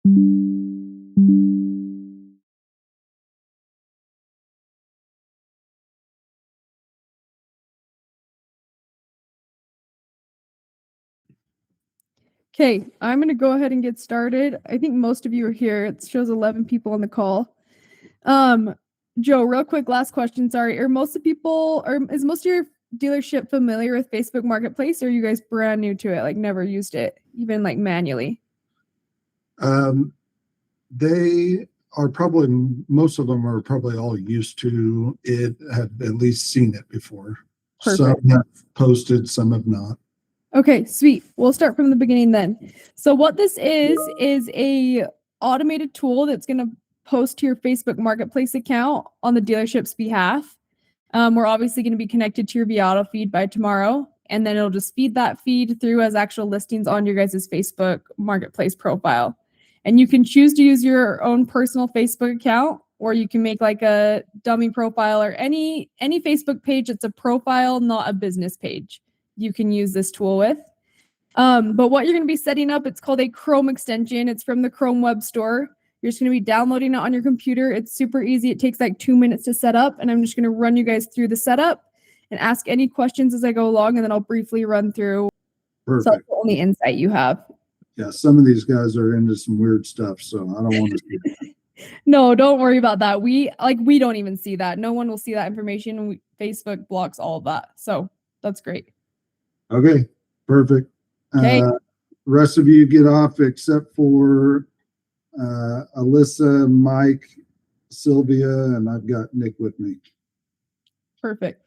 Okay, I'm going to go ahead and get started. I think most of you are here. It shows 11 people on the call. Joe, real quick, last question. Sorry. Is most of your dealership familiar with Facebook Marketplace, or are you guys brand new to it, like never used it, even like manually? They are probably, most of them are probably all used to it, have at least seen it before. Perfect. Some have posted, some have not. Okay, sweet. We'll start from the beginning then. So what this is a automated tool that's going to post to your Facebook Marketplace account on the dealership's behalf. We're obviously going to be connected to your Viato feed by tomorrow, and then it'll just feed that feed through as actual listings on your guys' Facebook Marketplace profile. And you can choose to use your own personal Facebook account, or you can make like a dummy profile or any Facebook page that's a profile, not a business page. You can use this tool with. But what you're going to be setting up, it's called a Chrome extension. It's from the Chrome Web Store. You're just going to be downloading it on your computer. It's super easy. It takes like 2 minutes to set up, and I'm just going to run you guys through the setup and ask any questions as I go along, and then I'll briefly run through. Perfect. So that's the only insight you have. Yeah, some of these guys are into some weird stuff, so I don't want to see it. No, don't worry about that. We don't even see that. No one will see that information. Facebook blocks all of that. So that's great. Okay, perfect. Okay. Rest of you get off except for Alyssa, Mike, Sylvia, and I've got Nick with me. Perfect.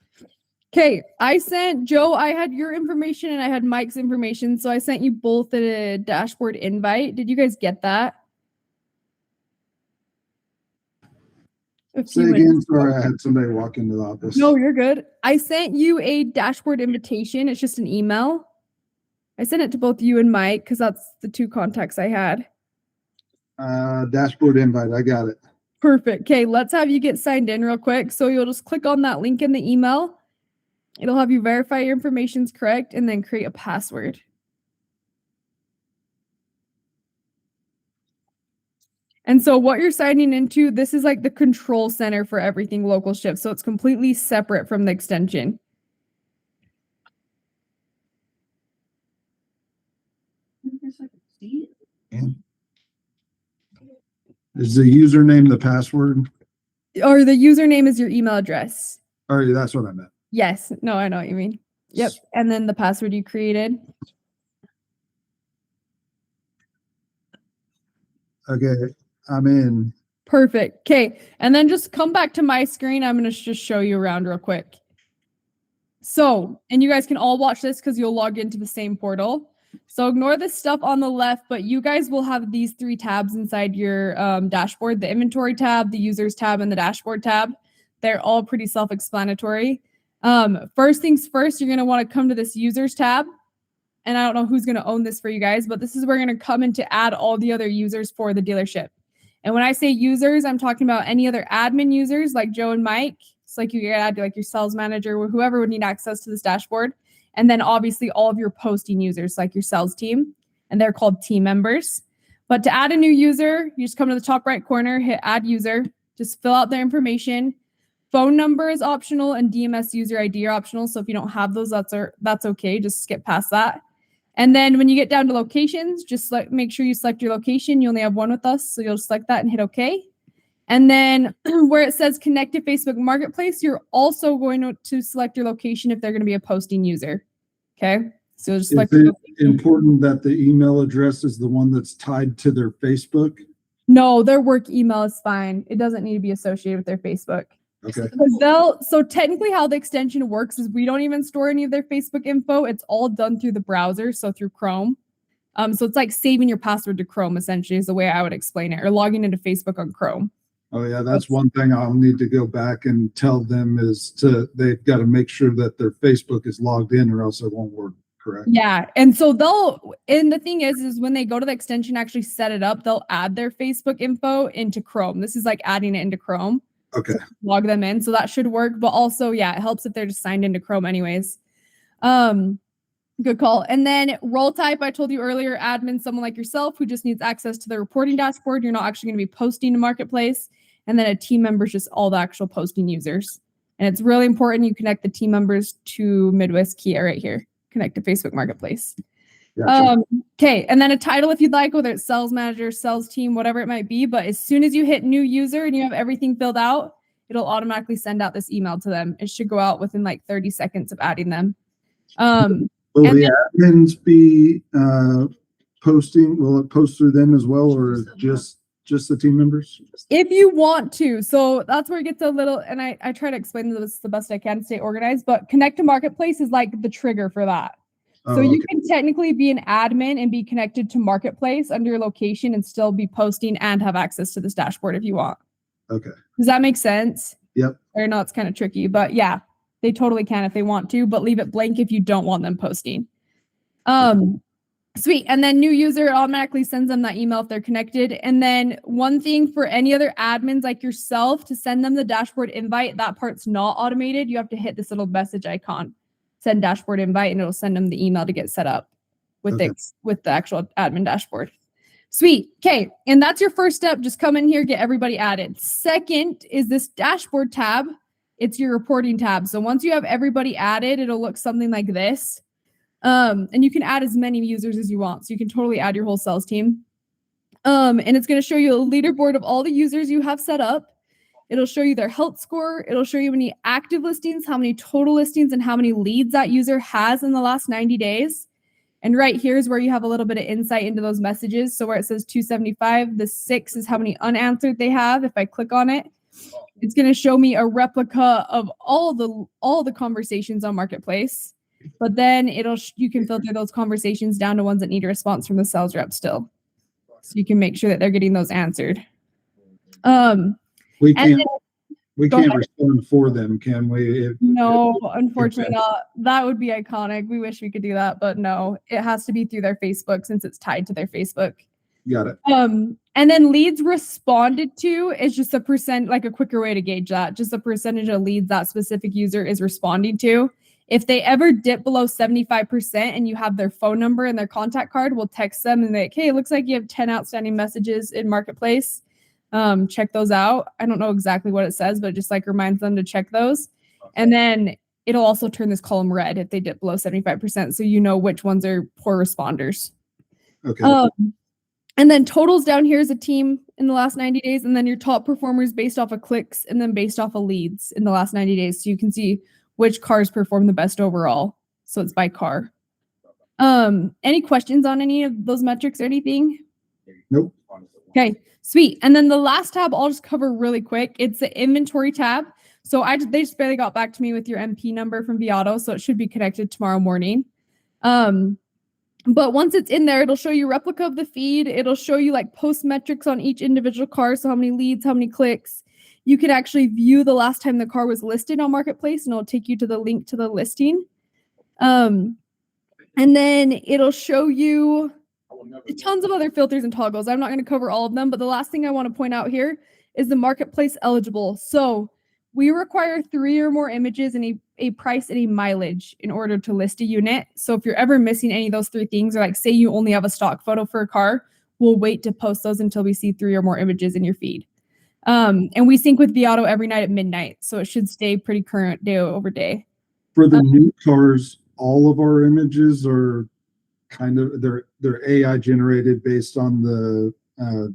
Okay, I sent Joe, I had your information and I had Mike's information, so I sent you both a dashboard invite. Did you guys get that? Say again, sorry, I had somebody walk into the office. No, you're good. I sent you a dashboard invitation. It's just an email. I sent it to both you and Mike because that's the two contacts I had. Dashboard invite, I got it. Perfect. Okay, let's have you get signed in real quick. So you'll just click on that link in the email. It'll have you verify your information's correct and then create a password. And so what you're signing into, this is like the control center for everything local shift. So it's completely separate from the extension. Is the username the password? Or the username is your email address. All right, that's what I meant. Yes. No, I know what you mean. Yep. And then the password you created. Okay, I'm in. Perfect. Okay. And then just come back to my screen. I'm going to just show you around real quick. So, and you guys can all watch this because you'll log into the same portal. So ignore this stuff on the left, but you guys will have these 3 tabs inside your dashboard: the inventory tab, the users tab, and the dashboard tab. They're all pretty self-explanatory. First things first, you're going to want to come to this users tab. And I don't know who's going to own this for you guys, but this is where you're going to come in to add all the other users for the dealership. And when I say users, I'm talking about any other admin users like Joe and Mike. It's like you can add like your sales manager or whoever would need access to this dashboard. And then obviously all of your posting users like your sales team, and they're called team members. But to add a new user, you just come to the top right corner, hit add user, just fill out their information. Phone number is optional and DMS user ID are optional. So if you don't have those, that's okay. Just skip past that. And then when you get down to locations, just make sure you select your location. You only have one with us, so you'll select that and hit OK. And then where it says connect to Facebook Marketplace, you're also going to select your location if they're going to be a posting user. Okay. So just select. Is it important that the email address is the one that's tied to their Facebook? No, their work email is fine. It doesn't need to be associated with their Facebook. Okay. So technically how the extension works is we don't even store any of their Facebook info. It's all done through the browser, so through Chrome. So it's like saving your password to Chrome, essentially, is the way I would explain it, or logging into Facebook on Chrome. Oh yeah, that's one thing I'll need to go back and tell them is they've got to make sure that their Facebook is logged in or else it won't work, correct? Yeah. And so and the thing is when they go to the extension, actually set it up, they'll add their Facebook info into Chrome. This is like adding it into Chrome. Okay. Log them in. So that should work. But also, yeah, it helps if they're just signed into Chrome anyways. Good call. And then role type, I told you earlier, admin, someone like yourself who just needs access to the reporting dashboard. You're not actually going to be posting to Marketplace. And then a team member is just all the actual posting users. And it's really important you connect the team members to Midwest Kia right here. Connect to Facebook Marketplace. Gotcha. Okay. And then a title if you'd like, whether it's sales manager, sales team, whatever it might be. But as soon as you hit new user and you have everything filled out, it'll automatically send out this email to them. It should go out within like 30 seconds of adding them. Will the admins be posting? Will it post through them as well, or just the team members? If you want to. So that's where it gets a little, and I try to explain this the best I can to stay organized, but connect to Marketplace is like the trigger for that. So you can technically be an admin and be connected to Marketplace under your location and still be posting and have access to this dashboard if you want. Okay. Does that make sense? Yep. Or no, it's kind of tricky, but yeah, they totally can if they want to, but leave it blank if you don't want them posting. Sweet. And then new user automatically sends them that email if they're connected. And then one thing for any other admins like yourself to send them the dashboard invite, that part's not automated. You have to hit this little message icon, send dashboard invite, and it'll send them the email to get set up with the actual admin dashboard. Sweet. Okay. And that's your first step. Just come in here, get everybody added. Second is this dashboard tab. It's your reporting tab. So once you have everybody added, it'll look something like this. And you can add as many users as you want. So you can totally add your whole sales team. And it's going to show you a leaderboard of all the users you have set up. It'll show you their health score. It'll show you how many active listings, how many total listings, and how many leads that user has in the last 90 days. And right here is where you have a little bit of insight into those messages. So where it says 275, the 6 is how many unanswered they have. If I click on it, it's going to show me a replica of all the conversations on Marketplace. But then you can filter those conversations down to ones that need a response from the sales rep still. So you can make sure that they're getting those answered. We can't respond for them, can we? No, unfortunately not. That would be iconic. We wish we could do that, but no, it has to be through their Facebook since it's tied to their Facebook. Got it. And then leads responded to is just a percent, like a quicker way to gauge that, just a percentage of leads that specific user is responding to. If they ever dip below 75% and you have their phone number and their contact card, we'll text them and like, hey, it looks like you have 10 outstanding messages in Marketplace. Check those out. I don't know exactly what it says, but it just like reminds them to check those. And then it'll also turn this column red if they dip below 75%. So you know which ones are poor responders. Okay. And then totals down here is a team in the last 90 days. And then your top performers based off of clicks and then based off of leads in the last 90 days. So you can see which cars perform the best overall. So it's by car. Any questions on any of those metrics or anything? Nope. Okay, sweet. And then the last tab I'll just cover really quick. It's the inventory tab. So they just barely got back to me with your MP number from Viato, so it should be connected tomorrow morning. But once it's in there, it'll show you replica of the feed. It'll show you like post metrics on each individual car. So how many leads, how many clicks. You can actually view the last time the car was listed on Marketplace, and it'll take you to the link to the listing. And then it'll show you tons of other filters and toggles. I'm not going to cover all of them, but the last thing I want to point out here is the Marketplace eligible. So we require 3 or more images and a price and a mileage in order to list a unit. So if you're ever missing any of those 3 things, or like say you only have a stock photo for a car, we'll wait to post those until we see 3 or more images in your feed. And we sync with Viato every night at midnight. So it should stay pretty current day over day. For the new cars, all of our images are kind of, they're AI generated based on the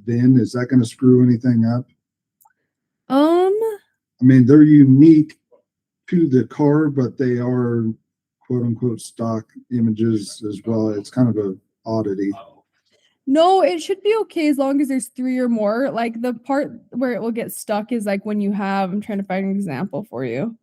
VIN. Is that going to screw anything up? I mean, they're unique to the car, but they are quote unquote stock images as well. It's kind of a oddity. No, it should be okay as long as there's 3 or more. Like the part where it will get stuck is like when you have, I'm trying to find an example for you.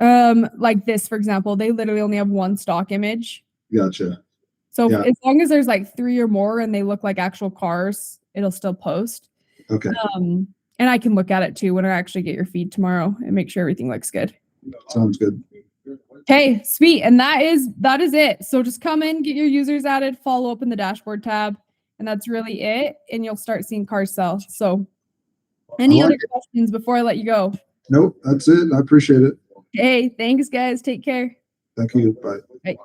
Like this, for example, they literally only have 1 stock image. Gotcha. So as long as there's like 3 or more and they look like actual cars, it'll still post. Okay. And I can look at it too when I actually get your feed tomorrow and make sure everything looks good. Sounds good. Okay, sweet. And that is it. So just come in, get your users added, follow up in the dashboard tab, and that's really it. And you'll start seeing cars sell. So any other questions before I let you go? Nope, that's it. I appreciate it. Hey, thanks guys. Take care. Thank you. Bye. Bye.